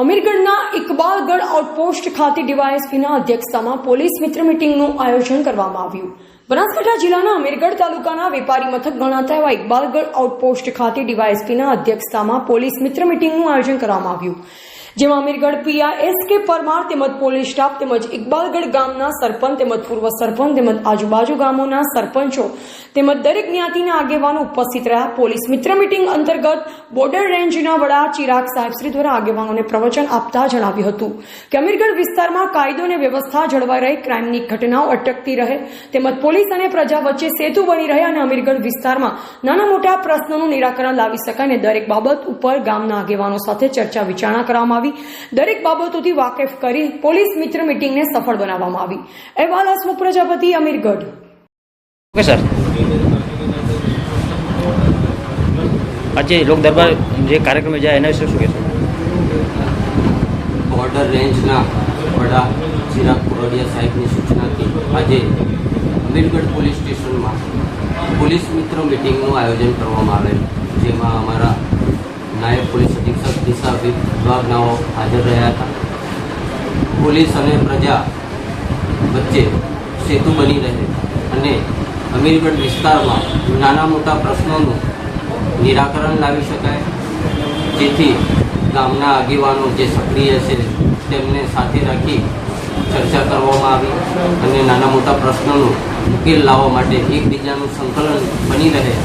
અમીરગઢના Iqbalgadh outpost ખાતે ડીવાયએસપીના અધ્યક્ષતામાં police મિત્ર મીટિંગનું આયોજન કરવામાં આવ્યું। બનાસકાંઠા જિલ્લાના અમીરગઢ તાલુકાના વેપારી મથક ગણાતા એવા ઇકબાલગઢ આઉટપોસ્ટ ખાતે ડીવાયએસપીના અધ્યક્ષતામાં પોલીસ મિત્ર મીટિંગનું આયોજન કરવામાં આવ્યું, જેમાં અમીરગઢ પીઆઈ એસ.કે. પરમાર તેમજ પોલીસ સ્ટાફ તેમજ ઇકબાલગઢ ગામના સરપંચ તેમજ પૂર્વ સરપંચ તેમજ આજુબાજુ ગામોના સરપંચો તેમજ દરેક જ્ઞાતિના આગેવાનો ઉપસ્થિત રહ્યા। પોલીસ મિત્ર મીટિંગ અંતર્ગત બોર્ડર રેન્જના વડા ચિરાગ સાહેબશ્રી દ્વારા આગેવાનોને પ્રવચન આપતા જણાવ્યું હતું કે અમીરગઢ વિસ્તારમાં કાયદો અને વ્યવસ્થા જળવાઈ રહે, ક્રાઇમની ઘટનાઓ અટકતી રહે તેમજ પોલીસ અને પ્રજા વચ્ચે સેતુ બની રહે અને અમીરગઢ વિસ્તારમાં નાના મોટા પ્રશ્નોનું નિરાકરણ લાવી શકાય અને દરેક બાબત ઉપર ગામના આગેવાનો સાથે ચર્ચા વિચારણા કરવામાં આવી। દરેક બાબતોથી વાકેફ કરી પોલીસ મિત્ર મીટિંગને સફળ બનાવવામાં આવી। અહેવાલ હસમુખ પ્રજાપતિ, અમીરગઢ। ઓકે સર, આજે લોક દરબાર જે કાર્યક્રમ યોજાય એના વિશે શું કહેશો? બોર્ડર રેન્જના વડા ચિરાગ કોરડિયા સાહેબની સૂચનાથી આજે અમીરગઢ પોલીસ સ્ટેશનમાં પોલીસ મિત્ર મિટિંગનું આયોજન કરવામાં આવેલ, જેમાં અમારા નાયબ પોલીસ અધિક્ષક દિશા વિભાગનાઓ હાજર રહ્યા હતા। પોલીસ અને પ્રજા વચ્ચે સેતુ બની રહે અને અમીરગઢ વિસ્તારમાં નાના મોટા પ્રશ્નોનું નિરાકરણ લાવી શકાય, જેથી ગામના આગેવાનો જે સક્રિય છે તેમને સાથે રાખી ચર્ચા કરવામાં આવી અને નાના મોટા પ્રશ્નોનું ઉકેલ લાવવા માટે એકબીજાનું સંકલન બની રહે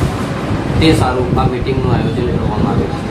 તે સારું આ મિટિંગનું આયોજન કરવામાં આવ્યું છે।